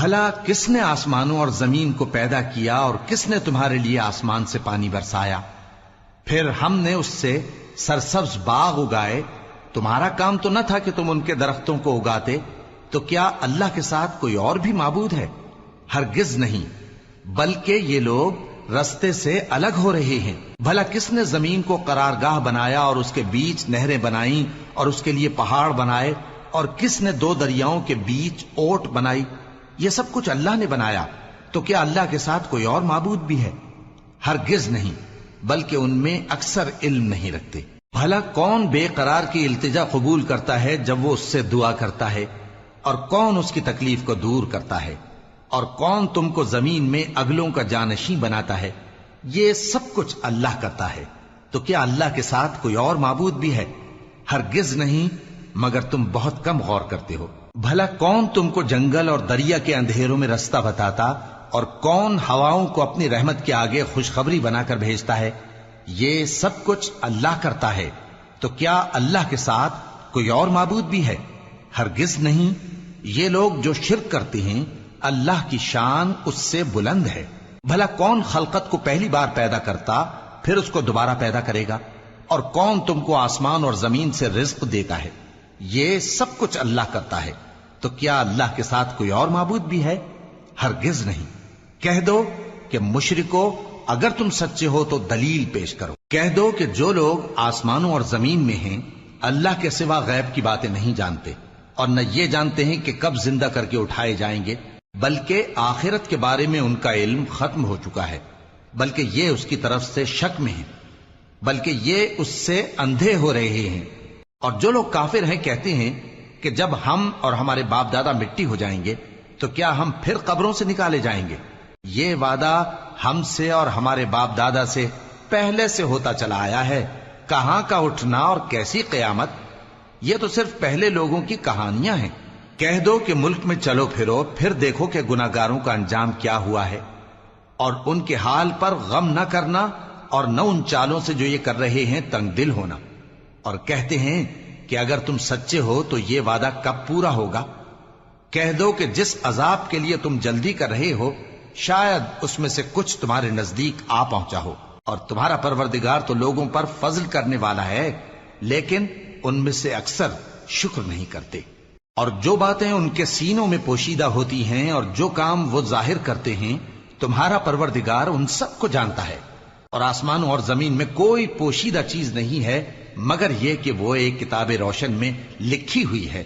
بھلا کس نے آسمانوں اور زمین کو پیدا کیا اور کس نے تمہارے لیے آسمان سے پانی برسایا؟ پھر ہم نے اس سے سرسبز باغ اگائے. تمہارا کام تو نہ تھا کہ تم ان کے درختوں کو اگاتے. تو کیا اللہ کے ساتھ کوئی اور بھی معبود ہے؟ ہرگز نہیں، بلکہ یہ لوگ رستے سے الگ ہو رہے ہیں. بھلا کس نے زمین کو قرارگاہ بنایا اور اس کے بیچ نہریں بنائیں اور اس کے لیے پہاڑ بنائے، اور کس نے دو دریاؤں کے بیچ اوٹ بنائی؟ یہ سب کچھ اللہ نے بنایا. تو کیا اللہ کے ساتھ کوئی اور معبود بھی ہے؟ ہرگز نہیں، بلکہ ان میں اکثر علم نہیں رکھتے. بھلا کون بے قرار کی التجا قبول کرتا ہے جب وہ اس سے دعا کرتا ہے، اور کون اس کی تکلیف کو دور کرتا ہے، اور کون تم کو زمین میں اگلوں کا جانشین بناتا ہے؟ یہ سب کچھ اللہ کرتا ہے. تو کیا اللہ کے ساتھ کوئی اور معبود بھی ہے؟ ہرگز نہیں، مگر تم بہت کم غور کرتے ہو. بھلا کون تم کو جنگل اور دریا کے اندھیروں میں رستہ بتاتا، اور کون ہواؤں کو اپنی رحمت کے آگے خوشخبری بنا کر بھیجتا ہے؟ یہ سب کچھ اللہ کرتا ہے. تو کیا اللہ کے ساتھ کوئی اور معبود بھی ہے؟ ہرگز نہیں. یہ لوگ جو شرک کرتے ہیں اللہ کی شان اس سے بلند ہے. بھلا کون خلقت کو پہلی بار پیدا کرتا پھر اس کو دوبارہ پیدا کرے گا؟ اور کون تم کو آسمان اور زمین سے رزق دیتا ہے؟ یہ سب کچھ اللہ کرتا ہے. تو کیا اللہ کے ساتھ کوئی اور معبود بھی ہے؟ ہرگز نہیں. کہہ دو کہ مشرکو، اگر تم سچے ہو تو دلیل پیش کرو. کہہ دو کہ جو لوگ آسمانوں اور زمین میں ہیں اللہ کے سوا غیب کی باتیں نہیں جانتے، اور نہ یہ جانتے ہیں کہ کب زندہ کر کے اٹھائے جائیں گے، بلکہ آخرت کے بارے میں ان کا علم ختم ہو چکا ہے، بلکہ یہ اس کی طرف سے شک میں ہیں، بلکہ یہ اس سے اندھے ہو رہے ہیں. اور جو لوگ کافر ہیں کہتے ہیں کہ جب ہم اور ہمارے باپ دادا مٹی ہو جائیں گے تو کیا ہم پھر قبروں سے نکالے جائیں گے؟ یہ وعدہ ہم سے اور ہمارے باپ دادا سے پہلے سے ہوتا چلا آیا ہے. کہاں کا اٹھنا اور کیسی قیامت؟ یہ تو صرف پہلے لوگوں کی کہانیاں ہیں. کہہ دو کہ ملک میں چلو پھرو، پھر دیکھو کہ گناہگاروں کا انجام کیا ہوا ہے، اور ان کے حال پر غم نہ کرنا، اور نہ ان چالوں سے جو یہ کر رہے ہیں تنگ دل ہونا. اور کہتے ہیں کہ اگر تم سچے ہو تو یہ وعدہ کب پورا ہوگا؟ کہہ دو کہ جس عذاب کے لیے تم جلدی کر رہے ہو شاید اس میں سے کچھ تمہارے نزدیک آ پہنچا ہو، اور تمہارا پروردگار تو لوگوں پر فضل کرنے والا ہے، لیکن ان میں سے اکثر شکر نہیں کرتے. اور جو باتیں ان کے سینوں میں پوشیدہ ہوتی ہیں اور جو کام وہ ظاہر کرتے ہیں تمہارا پروردگار ان سب کو جانتا ہے. اور آسمانوں اور زمین میں کوئی پوشیدہ چیز نہیں ہے مگر یہ کہ وہ ایک کتاب روشن میں لکھی ہوئی ہے.